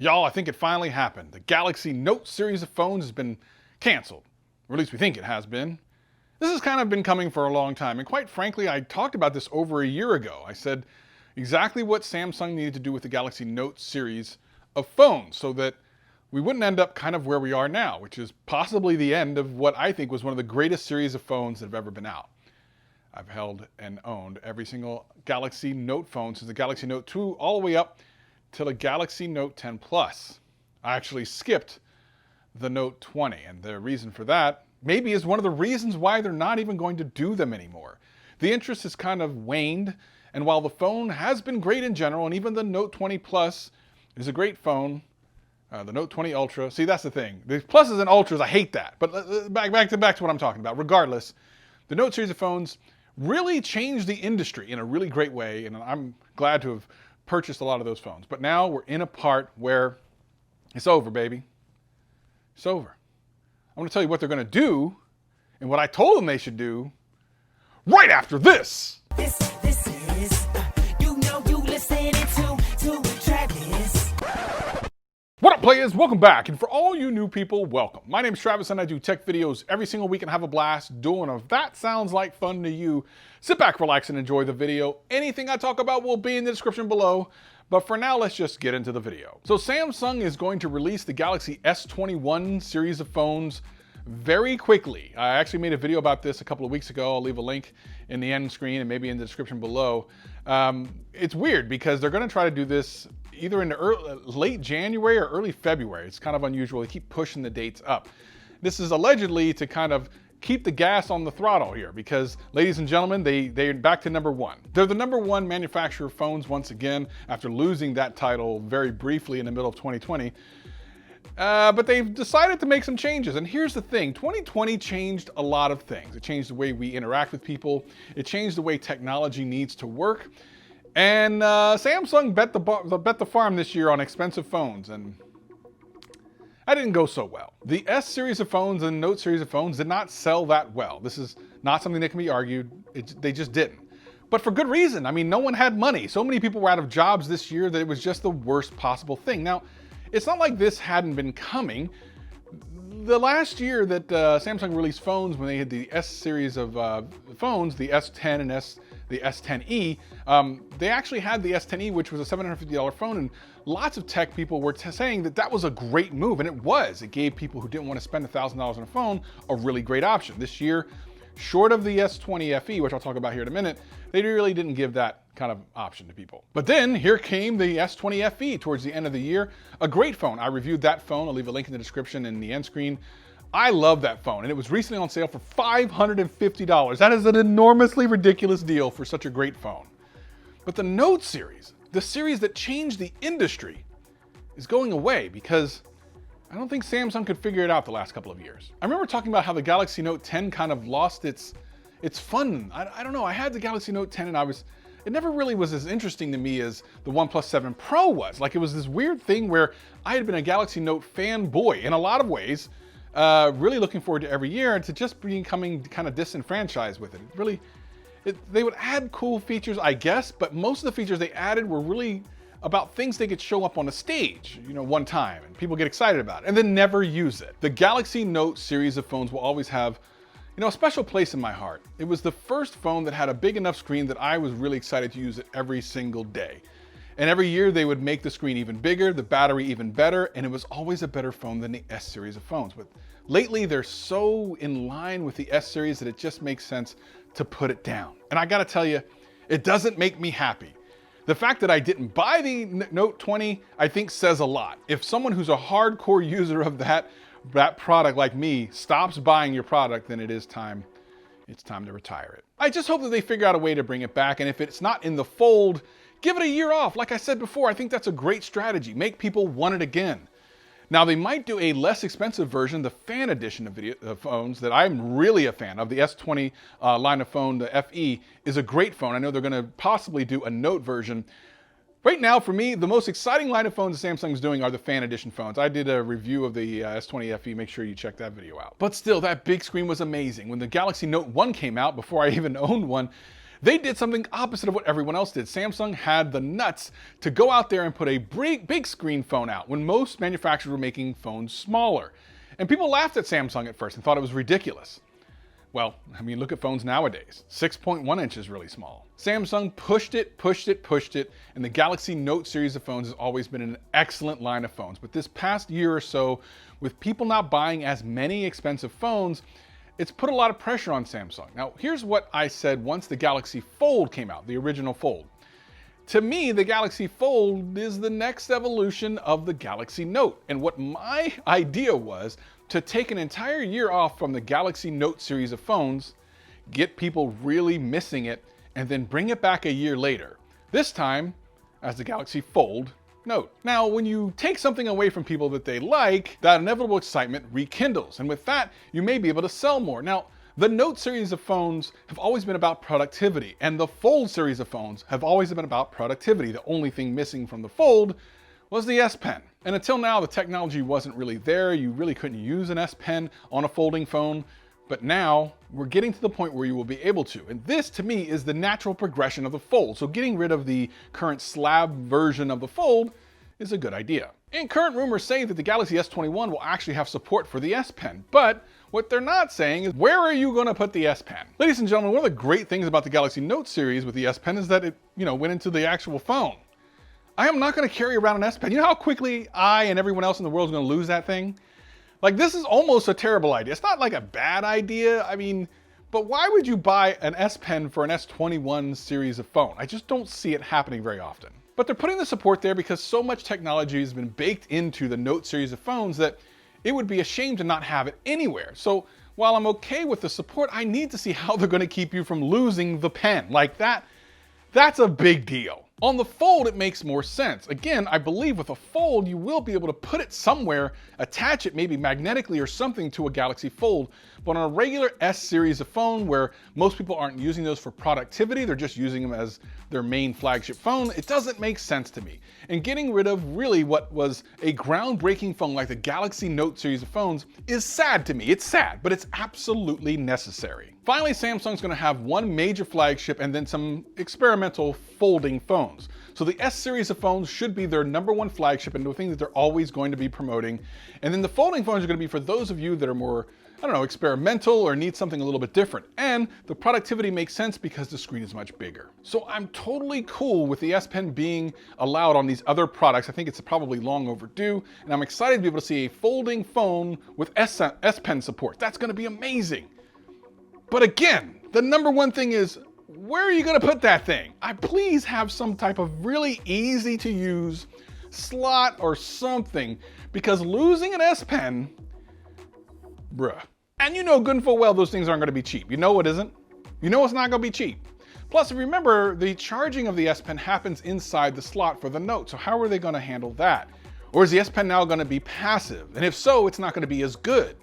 Y'all, I think it finally happened. The Galaxy Note series of phones has been canceled, or at least we think it has been. This has kind of been coming for a long time, and quite frankly, I talked about this over a year ago. I said exactly what Samsung needed to do with the Galaxy Note series of phones so that we wouldn't end up kind of where we are now, which is possibly the end of what I think was one of the greatest series of phones that have ever been out. I've held and owned every single Galaxy Note phone since the Galaxy Note 2 all the way up till a Galaxy Note 10 Plus. I actually skipped the Note 20, and the reason for that maybe is one of the reasons why they're not even going to do them anymore. The interest has kind of waned, and while the phone has been great in general, and even the Note 20 Plus is a great phone, the Note 20 Ultra, see, that's the thing. The Pluses and Ultras, I hate that, but back to what I'm talking about. Regardless, the Note series of phones really changed the industry in a really great way, and I'm glad to have purchased a lot of those phones. But now we're in a part where it's over, baby. It's over. I'm going to tell you what they're going to do and what I told them they should do right after this. This is, you listening to Travis. What up, players? Welcome back. And for all you new people, welcome. My name is Travis and I do tech videos every single week and have a blast doing them. If that sounds like fun to you, sit back, relax, and enjoy the video. Anything I talk about will be in the description below. But for now, let's just get into the video. So Samsung is going to release the Galaxy S21 series of phones very quickly. I actually made a video about this a couple of weeks ago. I'll leave a link in the end screen and maybe in the description below. It's weird because they're going to try to do this either in late January or early February. It's kind of unusual. They keep pushing the dates up. This is allegedly to kind of keep the gas on the throttle here because, ladies and gentlemen, they're back to number one. They're the number one manufacturer of phones once again after losing that title very briefly in the middle of 2020. But they've decided to make some changes. And here's the thing, 2020 changed a lot of things. It changed the way we interact with people. It changed the way technology needs to work. And Samsung bet the farm this year on expensive phones, and that didn't go so well. The S series of phones and Note series of phones did not sell that well. This is not something that can be argued. They just didn't. But for good reason. I mean, no one had money. So many people were out of jobs this year that it was just the worst possible thing. Now, it's not like this hadn't been coming. The last year that Samsung released phones, when they had the S series of phones, the S10 and the S10e, they actually had the S10e, which was a $750 phone, and lots of tech people were saying that that was a great move, and it was. It gave people who didn't want to spend $1,000 on a phone a really great option. This year, short of the S20 FE, which I'll talk about here in a minute, they really didn't give that kind of option to people. But then here came the S20 FE towards the end of the year. A great phone. I reviewed that phone. I'll leave a link in the description and the end screen. I love that phone, and it was recently on sale for $550. That is an enormously ridiculous deal for such a great phone. But the Note series, the series that changed the industry, is going away because I don't think Samsung could figure it out the last couple of years. I remember talking about how the Galaxy Note 10 kind of lost its fun. I don't know, I had the Galaxy Note 10 and it never really was as interesting to me as the OnePlus 7 Pro was. Like, it was this weird thing where I had been a Galaxy Note fanboy in a lot of ways, really looking forward to every year, and to just becoming kind of disenfranchised with it. They would add cool features, I guess, but most of the features they added were really about things they could show up on a stage, one time, and people get excited about it, and then never use it. The Galaxy Note series of phones will always have, a special place in my heart. It was the first phone that had a big enough screen that I was really excited to use it every single day. And every year they would make the screen even bigger, the battery even better, and it was always a better phone than the S series of phones. But lately they're so in line with the S series that it just makes sense to put it down. And I gotta tell you, it doesn't make me happy. The fact that I didn't buy the Note 20, I think says a lot. If someone who's a hardcore user of that product like me stops buying your product, then it's time to retire it. I just hope that they figure out a way to bring it back, and if it's not in the fold, give it a year off. Like I said before, I think that's a great strategy. Make people want it again. Now, they might do a less expensive version, the fan edition of phones that I'm really a fan of. The S20 line of phone, the FE, is a great phone. I know they're going to possibly do a Note version. Right now, for me, the most exciting line of phones that Samsung's doing are the fan edition phones. I did a review of the S20 FE. Make sure you check that video out. But still, that big screen was amazing. When the Galaxy Note 1 came out, before I even owned one, They did something opposite of what everyone else did. Samsung had the nuts to go out there and put a big screen phone out when most manufacturers were making phones smaller. And people laughed at Samsung at first and thought it was ridiculous. Well, I mean, look at phones nowadays. 6.1 inches is really small. Samsung pushed it, and the Galaxy Note series of phones has always been an excellent line of phones. But this past year or so, with people not buying as many expensive phones, it's put a lot of pressure on Samsung. Now, here's what I said once the Galaxy Fold came out, the original Fold. To me, the Galaxy Fold is the next evolution of the Galaxy Note. And what my idea was to take an entire year off from the Galaxy Note series of phones, get people really missing it, and then bring it back a year later. This time as the Galaxy Fold Note. Now, when you take something away from people that they like, that inevitable excitement rekindles. And with that, you may be able to sell more. Now, the Note series of phones have always been about productivity, and the Fold series of phones have always been about productivity. The only thing missing from the Fold was the S Pen. And until now, the technology wasn't really there. You really couldn't use an S Pen on a folding phone. But now we're getting to the point where you will be able to. And this, to me, is the natural progression of the Fold. So getting rid of the current slab version of the Fold is a good idea. And current rumors say that the Galaxy S21 will actually have support for the S Pen. But what they're not saying is, where are you going to put the S Pen? Ladies and gentlemen, one of the great things about the Galaxy Note series with the S Pen is that it, went into the actual phone. I am not going to carry around an S Pen. You know how quickly I and everyone else in the world is going to lose that thing? Like, this is almost a terrible idea. It's not like a bad idea. I mean, but why would you buy an S Pen for an S21 series of phone? I just don't see it happening very often. But they're putting the support there because so much technology has been baked into the Note series of phones that it would be a shame to not have it anywhere. So while I'm okay with the support, I need to see how they're going to keep you from losing the pen. Like that's a big deal. On the Fold, it makes more sense. Again, I believe with a Fold, you will be able to put it somewhere, attach it maybe magnetically or something to a Galaxy Fold. But on a regular S series of phone where most people aren't using those for productivity, they're just using them as their main flagship phone, it doesn't make sense to me. And getting rid of really what was a groundbreaking phone like the Galaxy Note series of phones is sad to me. It's sad, but it's absolutely necessary. Finally, Samsung's going to have one major flagship and then some experimental folding phones. So the S series of phones should be their #1 flagship and the thing that they're always going to be promoting. And then the folding phones are going to be for those of you that are more, experimental or need something a little bit different. And the productivity makes sense because the screen is much bigger. So I'm totally cool with the S Pen being allowed on these other products. I think it's probably long overdue. And I'm excited to be able to see a folding phone with S Pen support. That's going to be amazing. But again, the #1 thing is, where are you going to put that thing? Please have some type of really easy to use slot or something, because losing an S Pen, bruh. And you know good and full well those things aren't going to be cheap. You know it isn't. You know it's not going to be cheap. Plus, remember, the charging of the S Pen happens inside the slot for the Note. So how are they going to handle that? Or is the S Pen now going to be passive? And if so, it's not going to be as good.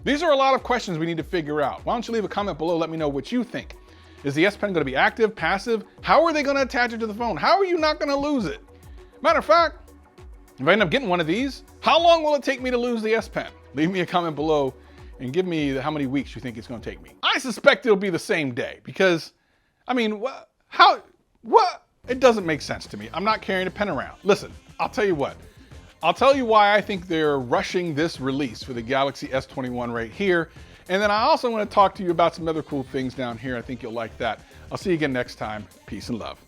These are a lot of questions we need to figure out. Why don't you leave a comment below, let me know what you think. Is the S Pen going to be active, passive? How are they going to attach it to the phone? How are you not going to lose it? Matter of fact, if I end up getting one of these, how long will it take me to lose the S Pen? Leave me a comment below and give me how many weeks you think it's going to take me. I suspect it'll be the same day because, what? It doesn't make sense to me. I'm not carrying a pen around. Listen, I'll tell you what. I'll tell you why I think they're rushing this release for the Galaxy S21 right here. And then I also want to talk to you about some other cool things down here. I think you'll like that. I'll see you again next time. Peace and love.